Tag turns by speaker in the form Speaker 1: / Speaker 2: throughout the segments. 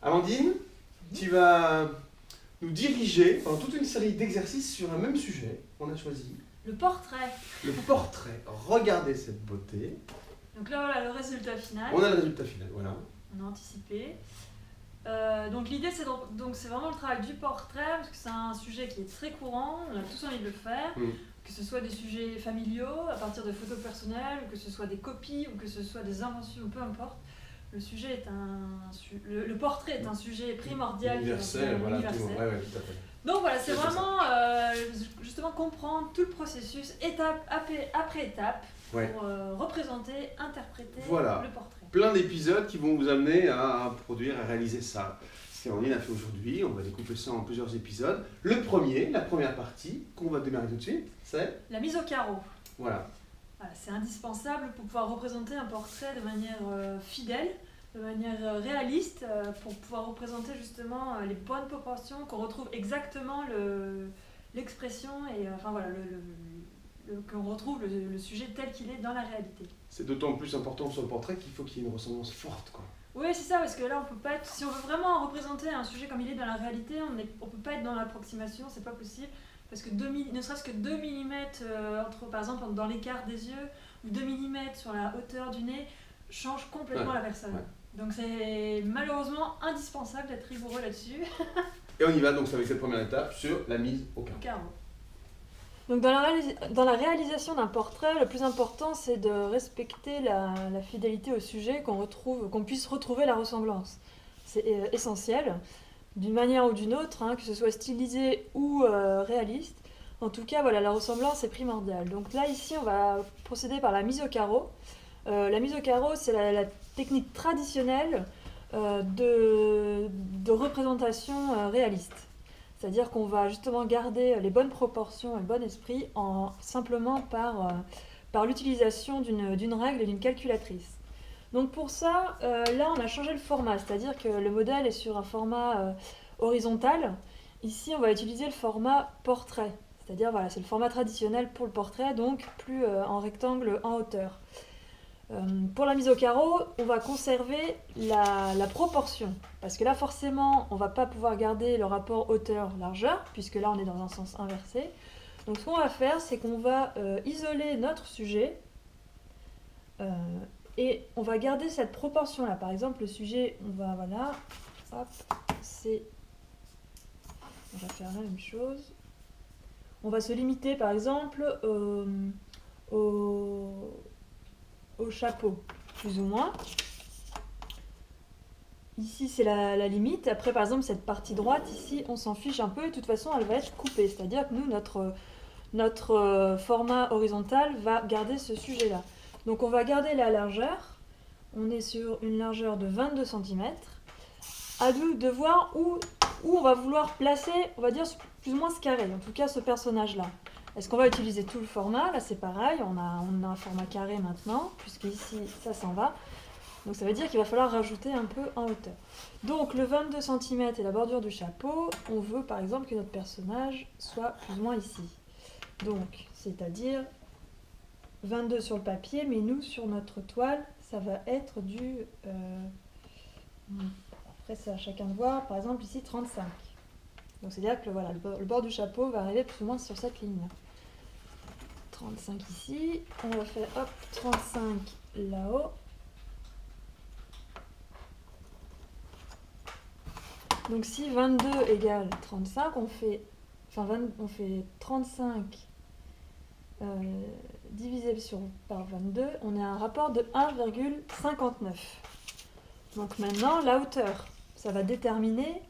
Speaker 1: Amandine, tu vas nous diriger pendant toute une série d'exercices sur un même sujet. On a choisi
Speaker 2: le portrait.
Speaker 1: le portrait. Regardez cette beauté.
Speaker 2: Donc là, voilà le résultat final.
Speaker 1: On a le résultat final, voilà.
Speaker 2: On a anticipé. Donc l'idée, c'est vraiment le travail du portrait, parce que c'est un sujet qui est très courant, on a tous envie de le faire, que ce soit des sujets familiaux, à partir de photos personnelles, ou que ce soit des copies, ou que ce soit des inventions, peu importe. Le portrait est un sujet primordial.
Speaker 1: Universel, voilà, universel. Tout à fait.
Speaker 2: Donc voilà, c'est vraiment justement comprendre tout le processus, étape après étape, pour représenter, interpréter le portrait.
Speaker 1: Plein d'épisodes qui vont vous amener à produire, à réaliser ça. Ce qu'Amandine a fait aujourd'hui, on va découper ça en plusieurs épisodes. Le premier, la première partie, qu'on va démarrer tout de suite, c'est
Speaker 2: la mise au carreau.
Speaker 1: Voilà,
Speaker 2: c'est indispensable pour pouvoir représenter un portrait de manière fidèle, de manière réaliste, pour pouvoir représenter justement les bonnes proportions, qu'on retrouve exactement l'expression et qu'on retrouve le sujet tel qu'il est dans la réalité.
Speaker 1: C'est d'autant plus important sur le portrait qu'il faut qu'il y ait une ressemblance forte, quoi.
Speaker 2: Oui, c'est ça, parce que là, on peut pas être, si on veut vraiment représenter un sujet comme il est dans la réalité, on peut pas être dans l'approximation, c'est pas possible. Parce que ne serait-ce que 2 mm, par exemple, dans l'écart des yeux, ou 2 mm sur la hauteur du nez, change complètement la personne. Donc c'est malheureusement indispensable d'être rigoureux là-dessus.
Speaker 1: Et on y va donc avec cette première étape sur la mise au carreau.
Speaker 2: Donc dans la réalisation d'un portrait, le plus important, c'est de respecter la fidélité au sujet, qu'on puisse retrouver la ressemblance. C'est essentiel. D'une manière ou d'une autre, que ce soit stylisé ou réaliste. En tout cas, voilà, la ressemblance est primordiale. Donc là, ici, on va procéder par la mise au carreau. La mise au carreau, c'est la technique traditionnelle de représentation réaliste. C'est-à-dire qu'on va justement garder les bonnes proportions et le bon esprit simplement par l'utilisation d'une règle et d'une calculatrice. Donc pour ça, là on a changé le format, c'est-à-dire que le modèle est sur un format horizontal. Ici on va utiliser le format portrait, c'est-à-dire voilà, c'est le format traditionnel pour le portrait, donc plus en rectangle en hauteur. Pour la mise au carreau, on va conserver la proportion, parce que là forcément on ne va pas pouvoir garder le rapport hauteur-largeur, puisque là on est dans un sens inversé. Donc ce qu'on va faire, c'est qu'on va isoler notre sujet, et on va garder cette proportion là. Par exemple, le sujet, on va faire la même chose. On va se limiter par exemple au chapeau, plus ou moins. Ici c'est la limite. Après par exemple cette partie droite ici, on s'en fiche un peu, et de toute façon elle va être coupée. C'est-à-dire que nous, notre format horizontal va garder ce sujet là. Donc on va garder la largeur, on est sur une largeur de 22 cm. À nous de voir où on va vouloir placer, on va dire plus ou moins ce carré, en tout cas ce personnage-là. Est-ce qu'on va utiliser tout le format? Là c'est pareil, on a un format carré maintenant, puisque ici ça s'en va. Donc ça veut dire qu'il va falloir rajouter un peu en hauteur. Donc le 22 cm et la bordure du chapeau, on veut par exemple que notre personnage soit plus ou moins ici. Donc c'est-à-dire 22 sur le papier, mais nous, sur notre toile, ça va être du... après, c'est à chacun de voir. Par exemple, ici, 35. Donc, c'est-à-dire que voilà, le bord du chapeau va arriver plus ou moins sur cette ligne-là. 35 ici. On va faire, 35 là-haut. Donc, si 22 égale 35, on fait 35... divisé par 22, on a un rapport de 1,59. Donc maintenant, la hauteur, ça va déterminer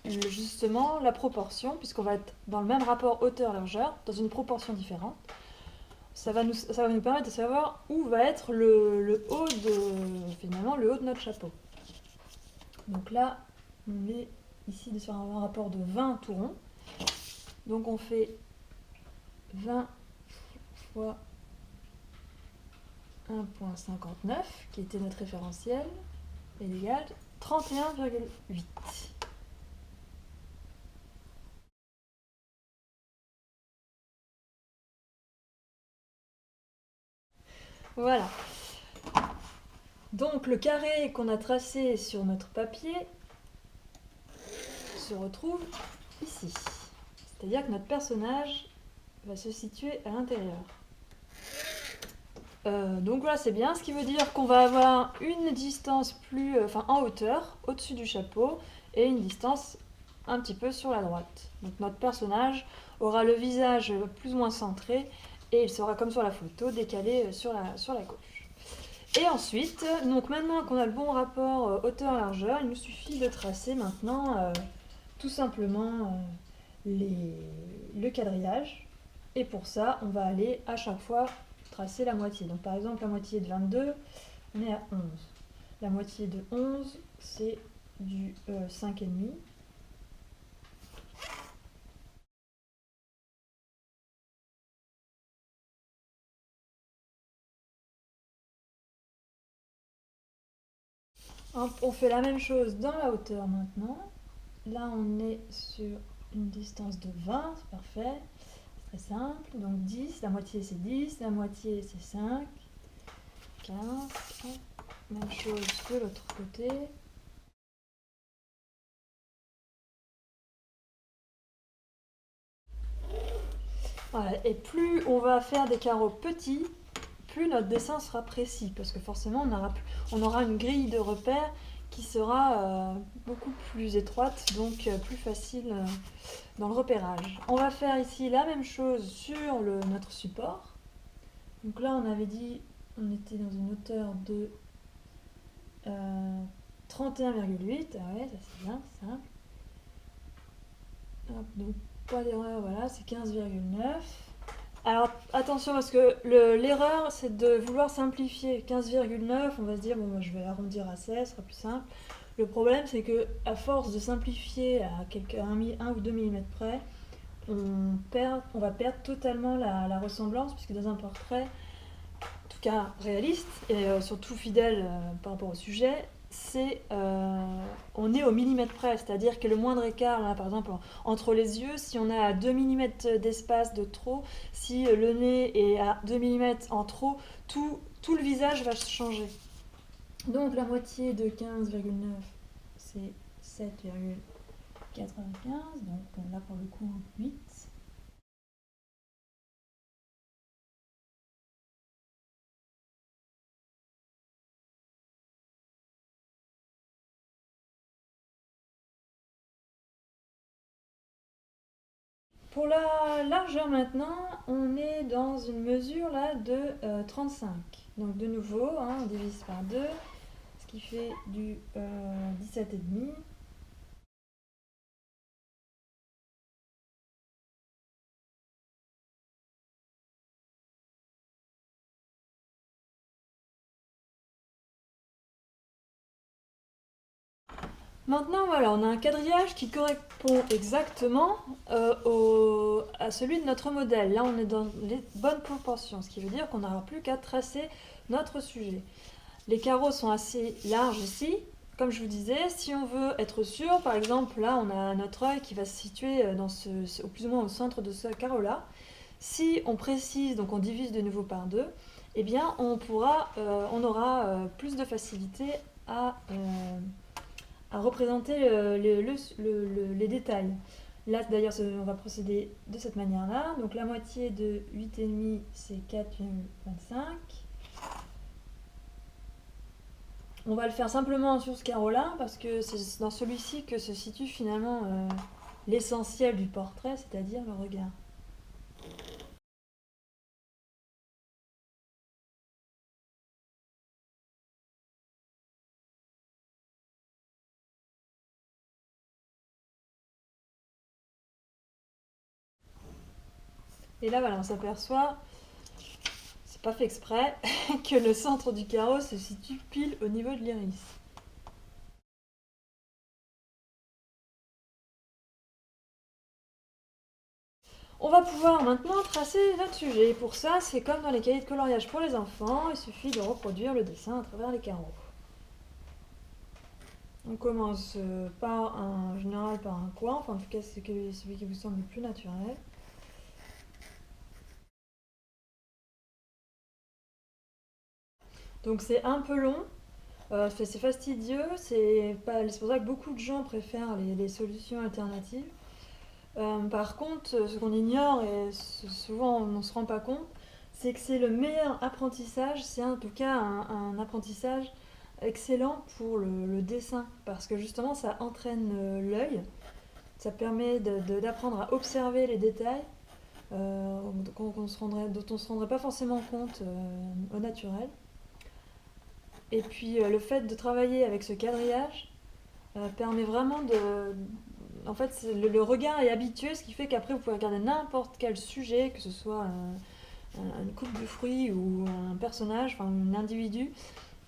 Speaker 2: justement la proportion, puisqu'on va être dans le même rapport hauteur-largeur, dans une proportion différente. Ça va nous permettre de savoir où va être le haut de notre chapeau. Donc là, on est ici sur un rapport de 20 tout rond. Donc on fait 20 fois 1,59, qui était notre référentiel, est égal à 31,8. Voilà. Donc le carré qu'on a tracé sur notre papier se retrouve ici. C'est-à-dire que notre personnage va se situer à l'intérieur. Donc voilà, c'est bien, ce qui veut dire qu'on va avoir une distance plus, en hauteur, au-dessus du chapeau, et une distance un petit peu sur la droite. Donc notre personnage aura le visage plus ou moins centré, et il sera comme sur la photo, décalé sur la gauche. Et ensuite, donc maintenant qu'on a le bon rapport hauteur-largeur, il nous suffit de tracer maintenant tout simplement le quadrillage. Et pour ça, on va aller à chaque fois tracer la moitié. Donc par exemple, la moitié de 22, on est à 11. La moitié de 11, c'est du 5,5. On fait la même chose dans la hauteur maintenant. Là, on est sur une distance de 20, c'est parfait. C'est très simple. Donc 10, la moitié c'est 10, la moitié c'est 5, 15. Même chose de l'autre côté. Voilà. Et plus on va faire des carreaux petits, plus notre dessin sera précis, parce que forcément on aura une grille de repères qui sera beaucoup plus étroite, donc plus facile dans le repérage. On va faire ici la même chose sur notre support. Donc là on avait dit on était dans une hauteur de 31,8. Ah ouais, ça c'est bien, simple. Hop, donc pas d'erreur, voilà, c'est 15,9. Alors attention parce que l'erreur c'est de vouloir simplifier. 15,9, on va se dire bon moi, je vais arrondir à 16, ce sera plus simple. Le problème c'est que à force de simplifier à 1 ou 2 mm près, on va perdre totalement la ressemblance, puisque dans un portrait, en tout cas réaliste et surtout fidèle par rapport au sujet, on est au millimètre près, c'est-à-dire que le moindre écart, là, par exemple entre les yeux, si on a 2 mm d'espace de trop, si le nez est à 2 mm en trop, tout le visage va changer. Donc la moitié de 15,9, c'est 7,95, donc là pour le coup 8. Pour la largeur maintenant, on est dans une mesure là de 35. Donc de nouveau, on divise par 2, ce qui fait du 17,5. Maintenant, voilà, on a un quadrillage qui correspond exactement à celui de notre modèle. Là, on est dans les bonnes proportions, ce qui veut dire qu'on n'aura plus qu'à tracer notre sujet. Les carreaux sont assez larges ici. Comme je vous disais, si on veut être sûr, par exemple, là, on a notre œil qui va se situer au plus ou moins au centre de ce carreau-là. Si on précise, donc on divise de nouveau par 2, eh bien, on aura plus de facilité à représenter les détails. Là, d'ailleurs, on va procéder de cette manière-là. Donc, la moitié de 8,5, c'est 4,25. On va le faire simplement sur ce carreau-là, parce que c'est dans celui-ci que se situe finalement l'essentiel du portrait, c'est-à-dire le regard. Et là, voilà, on s'aperçoit, c'est pas fait exprès, que le centre du carreau se situe pile au niveau de l'iris. On va pouvoir maintenant tracer notre sujet. Pour ça, c'est comme dans les cahiers de coloriage pour les enfants, il suffit de reproduire le dessin à travers les carreaux. On commence en général par un coin, enfin en tout cas c'est celui qui vous semble le plus naturel. Donc c'est un peu long, C'est fastidieux, c'est pour ça que beaucoup de gens préfèrent les solutions alternatives. Par contre, ce qu'on ignore, et souvent on ne se rend pas compte, c'est que c'est le meilleur apprentissage, c'est en tout cas un apprentissage excellent pour le dessin, parce que justement ça entraîne l'œil, ça permet d'apprendre à observer les détails dont on ne se rendrait pas forcément compte au naturel. Et puis le fait de travailler avec ce quadrillage permet vraiment de... En fait, le regard est habitué, ce qui fait qu'après vous pouvez regarder n'importe quel sujet, que ce soit une coupe de fruits ou un personnage, enfin un individu.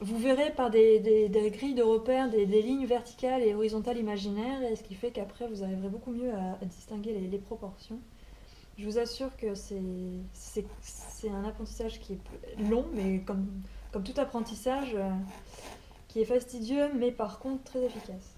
Speaker 2: Vous verrez par des grilles de repères des lignes verticales et horizontales imaginaires, et ce qui fait qu'après vous arriverez beaucoup mieux à distinguer les proportions. Je vous assure que c'est un apprentissage qui est long, mais comme tout apprentissage, qui est fastidieux, mais par contre très efficace.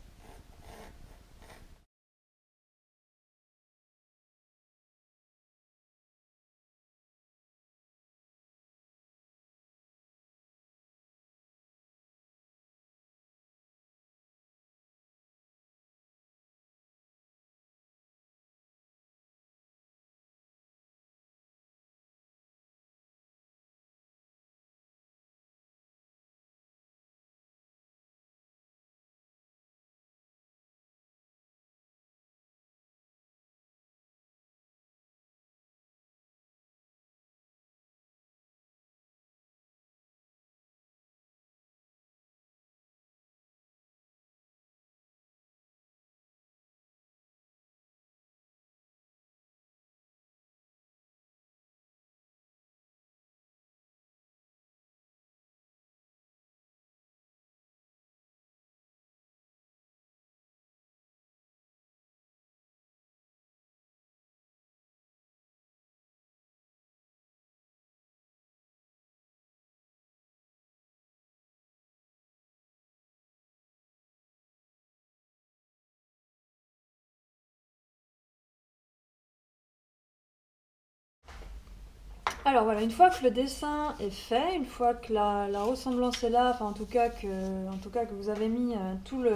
Speaker 2: Alors voilà, une fois que le dessin est fait, une fois que la ressemblance est là, enfin en tout cas que vous avez mis toute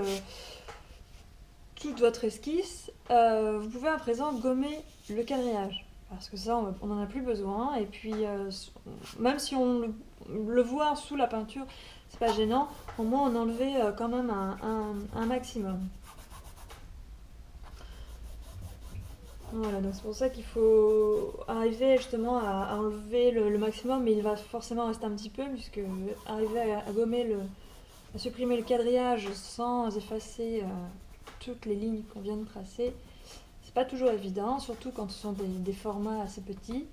Speaker 2: votre esquisse, vous pouvez à présent gommer le quadrillage. Parce que ça, on n'en a plus besoin. Et puis, même si on le voit sous la peinture, c'est pas gênant. Au moins, on enlevait quand même un maximum. Voilà, donc c'est pour ça qu'il faut arriver justement à enlever le maximum, mais il va forcément rester un petit peu, puisque arriver à gommer à supprimer le quadrillage sans effacer toutes les lignes qu'on vient de tracer, c'est pas toujours évident, surtout quand ce sont des formats assez petits.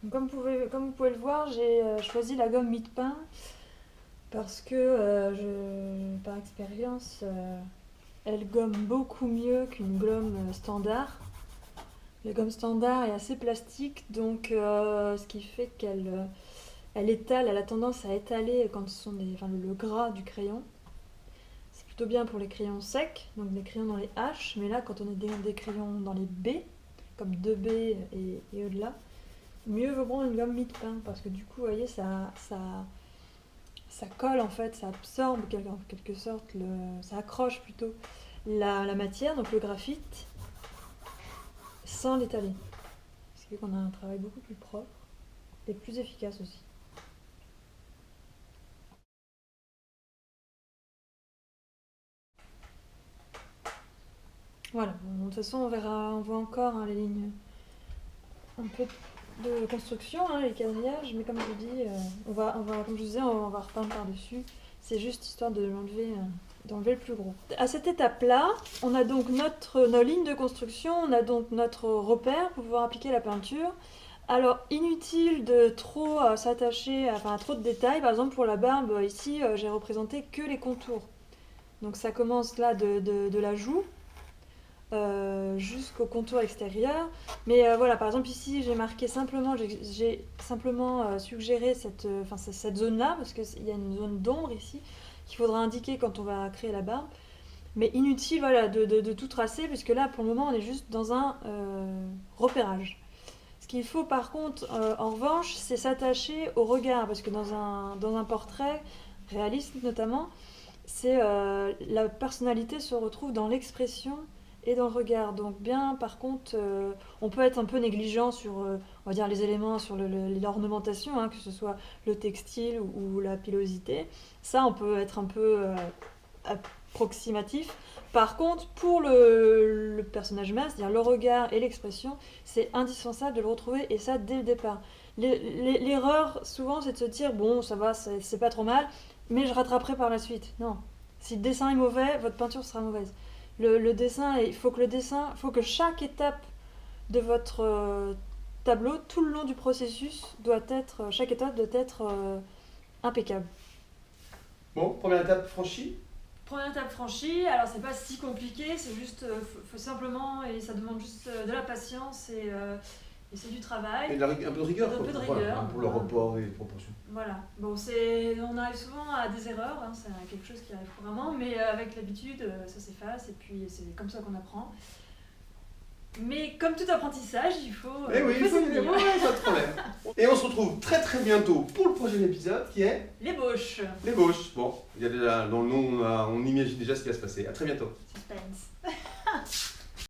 Speaker 2: Donc, comme vous pouvez le voir, j'ai choisi la gomme mie-de-pain parce que par expérience, elle gomme beaucoup mieux qu'une gomme standard. La gomme standard est assez plastique, donc ce qui fait elle étale, elle a tendance à étaler quand ce sont le gras du crayon. C'est plutôt bien pour les crayons secs, donc des crayons dans les H, mais là quand on est des crayons dans les B, comme 2B et au-delà, mieux vaut prendre une gomme mie-de-pain, parce que du coup, vous voyez, ça colle en fait, ça absorbe en quelque sorte, ça accroche plutôt la matière, donc le graphite, sans l'étaler. Ce qui fait qu'on a un travail beaucoup plus propre et plus efficace aussi. Voilà, bon, de toute façon on voit encore les lignes un peu de construction, les quadrillages, mais comme je vous dis, comme je disais, on va repeindre par-dessus. C'est juste histoire d'enlever le plus gros. À cette étape-là, on a donc nos lignes de construction, on a donc notre repère pour pouvoir appliquer la peinture. Alors, inutile de trop s'attacher à trop de détails. Par exemple, pour la barbe, ici, j'ai représenté que les contours. Donc ça commence là de la joue jusqu'au contour extérieur. Mais voilà, par exemple ici j'ai simplement suggéré cette zone-là, parce qu'il y a une zone d'ombre ici qu'il faudra indiquer quand on va créer la barbe. Mais inutile voilà, de tout tracer, puisque là, pour le moment, on est juste dans un repérage. Ce qu'il faut, par contre, en revanche, c'est s'attacher au regard, parce que dans un portrait, réaliste notamment, la personnalité se retrouve dans l'expression et dans le regard. Donc bien, par contre, on peut être un peu négligent sur, on va dire, les éléments, sur l'ornementation, hein, que ce soit le textile ou la pilosité. Ça, on peut être un peu approximatif. Par contre, pour le personnage masque, c'est-à-dire le regard et l'expression, c'est indispensable de le retrouver, et ça dès le départ. L'erreur, souvent, c'est de se dire, bon, ça va, c'est pas trop mal, mais je rattraperai par la suite. Non. Si le dessin est mauvais, votre peinture sera mauvaise. Le dessin, il faut que chaque étape de votre tableau, tout le long du processus, chaque étape doit être impeccable.
Speaker 1: Bon, première étape franchie.
Speaker 2: Première étape franchie, alors c'est pas si compliqué, c'est juste, faut simplement, et ça demande juste de la patience et c'est du travail.
Speaker 1: Et un peu de rigueur,
Speaker 2: un peu de rigueur,
Speaker 1: pour le report et les proportions.
Speaker 2: Voilà, bon, on arrive souvent à des erreurs, hein, c'est quelque chose qui arrive couramment, mais avec l'habitude, ça s'efface, et puis c'est comme ça qu'on apprend. Mais comme tout apprentissage, il faut.
Speaker 1: Eh oui, il faut pas de problème. Et on se retrouve très très bientôt pour le prochain épisode qui est
Speaker 2: l'ébauche.
Speaker 1: L'ébauche. Bon, il y a déjà dans le nom, on imagine déjà ce qui va se passer. À très bientôt.
Speaker 2: Suspense.